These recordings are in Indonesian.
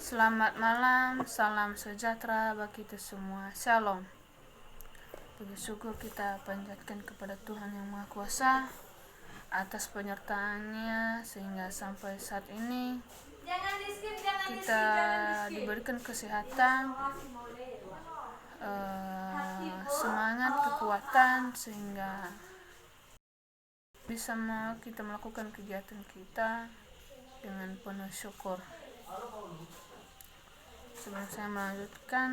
Selamat malam, salam sejahtera bagi kita semua. Shalom. Puji syukur kita panjatkan kepada Tuhan Yang Maha Kuasa atas penyertaannya sehingga sampai saat ini kita diberikan kesehatan, semangat, kekuatan sehingga bisa kita melakukan kegiatan kita dengan penuh syukur. Sebelum saya melanjutkan,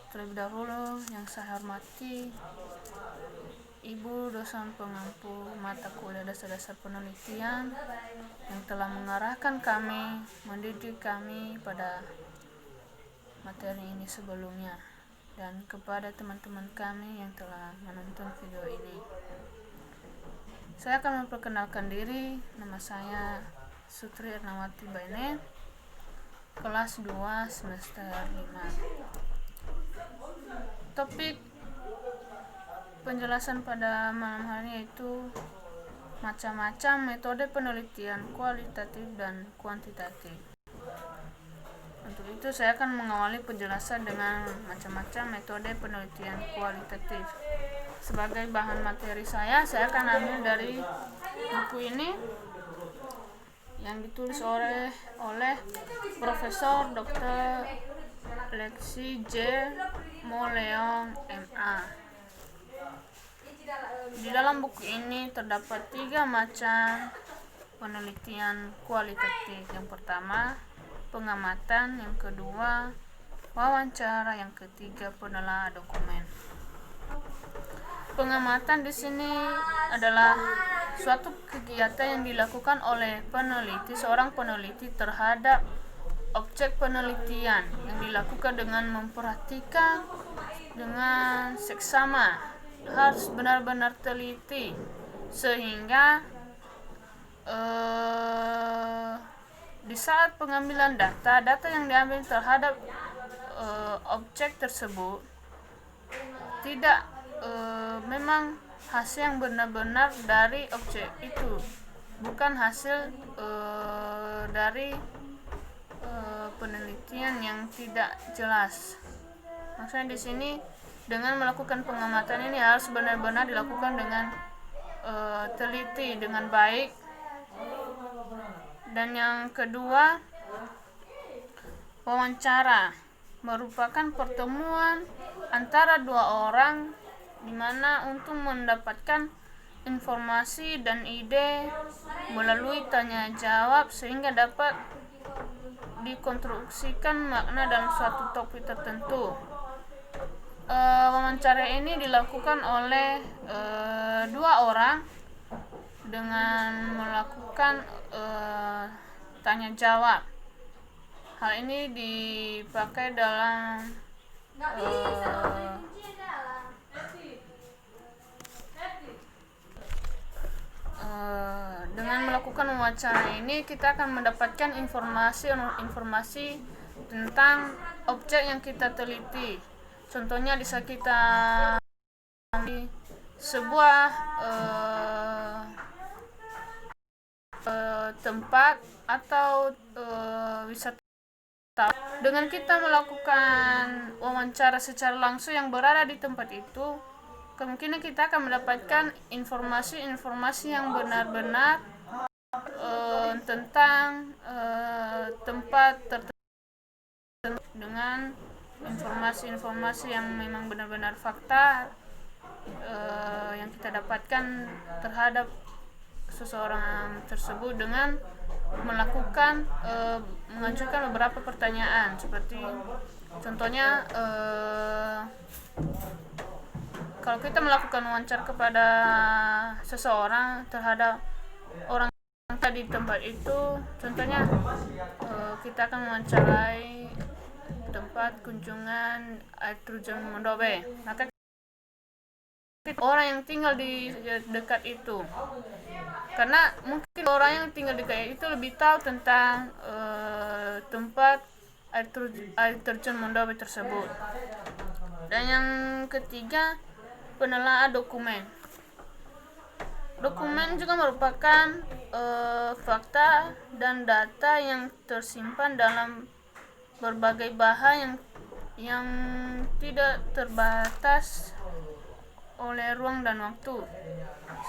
terlebih dahulu yang saya hormati Ibu dosen pengampu mata kuliah dasar-dasar penelitian yang telah mengarahkan kami, mendidik kami pada materi ini sebelumnya, dan kepada teman-teman kami yang telah menonton video ini. Saya akan memperkenalkan diri. Nama saya Sutri Ernawati Baine, kelas 2 semester 5. Topik penjelasan pada malam hari ini yaitu macam-macam metode penelitian kualitatif dan kuantitatif. Untuk itu saya akan mengawali penjelasan dengan macam-macam metode penelitian kualitatif. Sebagai bahan materi saya akan ambil dari buku ini yang ditulis oleh Profesor Dr. Lexi J. Moleong MA. Di dalam buku ini terdapat 3 macam penelitian kualitatif. Yang pertama, pengamatan; yang kedua, wawancara; yang ketiga, penelaahan dokumen. Pengamatan di sini adalah suatu kegiatan yang dilakukan oleh seorang peneliti terhadap objek penelitian yang dilakukan dengan memperhatikan dengan seksama, harus benar-benar teliti sehingga di saat pengambilan data yang diambil terhadap objek tersebut tidak memang hasil yang benar-benar dari objek itu, bukan hasil dari penelitian yang tidak jelas. Maksudnya di sini dengan melakukan pengamatan ini harus benar-benar dilakukan dengan teliti, dengan baik. Dan yang kedua, wawancara merupakan pertemuan antara 2 orang di mana untuk mendapatkan informasi dan ide melalui tanya jawab sehingga dapat dikonstruksikan makna dalam suatu topik tertentu. Wawancara ini dilakukan oleh 2 orang dengan melakukan tanya jawab. Hal ini dipakai dalam dengan melakukan wawancara ini kita akan mendapatkan informasi tentang objek yang kita teliti. Contohnya bisa kita sebuah tempat atau wisata. Dengan kita melakukan wawancara secara langsung yang berada di tempat itu, kemungkinan kita akan mendapatkan informasi yang benar-benar tentang tempat tertentu dengan informasi yang memang benar-benar fakta yang kita dapatkan terhadap seseorang tersebut dengan melakukan mengajukan beberapa pertanyaan, seperti contohnya kalau kita melakukan wawancara kepada seseorang terhadap orang di tempat itu, contohnya kita akan mewawancarai tempat kunjungan air terjun Mondobe, maka orang yang tinggal di dekat itu, karena mungkin orang yang tinggal di dekat itu lebih tahu tentang tempat air terjun Mondobe tersebut. Dan yang ketiga, penelaahan dokumen. Dokumen juga merupakan fakta dan data yang tersimpan dalam berbagai bahan yang tidak terbatas oleh ruang dan waktu,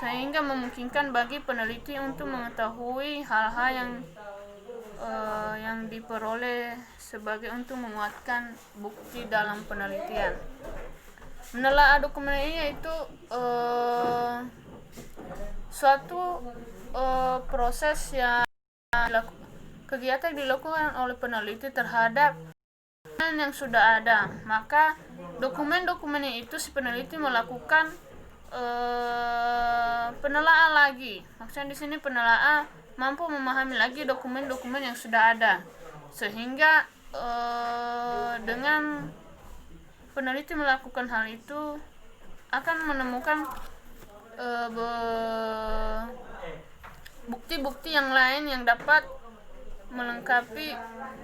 sehingga memungkinkan bagi peneliti untuk mengetahui hal-hal yang diperoleh sebagai untuk menguatkan bukti dalam penelitian. Menelaah dokumen ini yaitu suatu proses kegiatan dilakukan oleh peneliti terhadap yang sudah ada. Maka dokumen-dokumen itu si peneliti melakukan penelaah lagi. Maksudnya di sini penelaah mampu memahami lagi dokumen-dokumen yang sudah ada, sehingga dengan peneliti melakukan hal itu akan menemukan bukti-bukti yang lain yang dapat melengkapi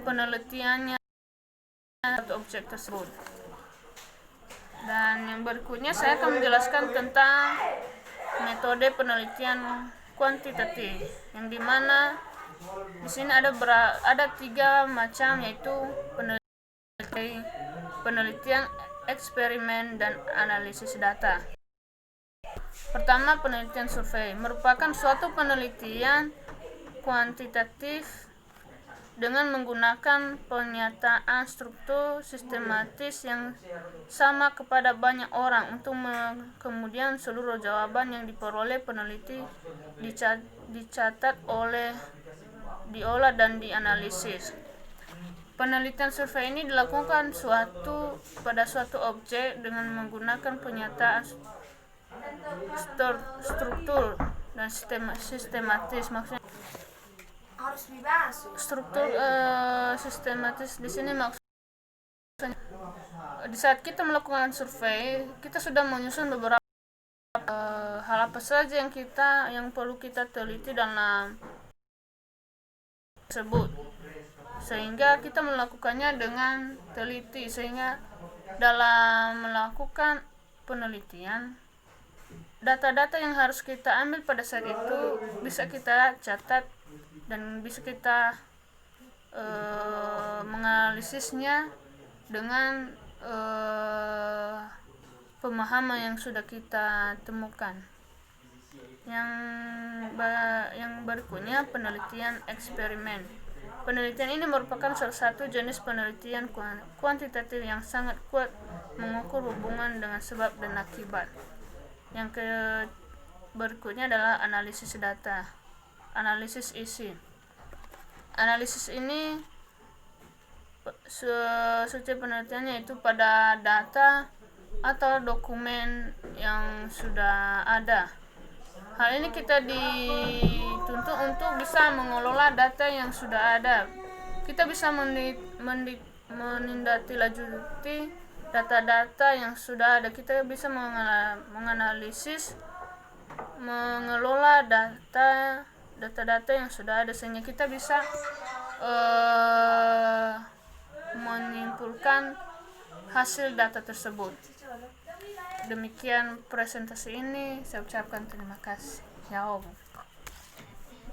penelitiannya atau objek tersebut. Dan yang berikutnya saya akan menjelaskan tentang metode penelitian kuantitatif, yang dimana di sini ada 3 macam, yaitu penelitian eksperimen dan analisis data. Pertama, penelitian survei merupakan suatu penelitian kuantitatif dengan menggunakan pernyataan struktur sistematis yang sama kepada banyak orang untuk kemudian seluruh jawaban yang diperoleh peneliti dicatat, diolah dan dianalisis. Penelitian survei ini dilakukan pada suatu objek dengan menggunakan pernyataan struktur dan sistematis. Maksudnya struktur sistematis di sini maksudnya di saat kita melakukan survei, kita sudah menyusun beberapa hal apa saja yang perlu kita teliti dalam tersebut, sehingga kita melakukannya dengan teliti, sehingga dalam melakukan penelitian data-data yang harus kita ambil pada saat itu bisa kita catat dan bisa kita menganalisisnya dengan pemahaman yang sudah kita temukan. Yang berikutnya, penelitian eksperimen. Penelitian ini merupakan salah satu jenis penelitian kuantitatif yang sangat kuat mengukur hubungan dengan sebab dan akibat. Yang berikutnya adalah analisis data, analisis isi. Analisis ini setiap penelitiannya itu pada data atau dokumen yang sudah ada. Hal ini kita dituntut untuk bisa mengelola data yang sudah ada. Kita bisa menindaklanjuti data-data yang sudah ada. Kita bisa menganalisis, mengelola data-data yang sudah ada, sehingga kita bisa menyimpulkan hasil data tersebut. Demikian presentasi ini, saya ucapkan terima kasih. Ya Allah.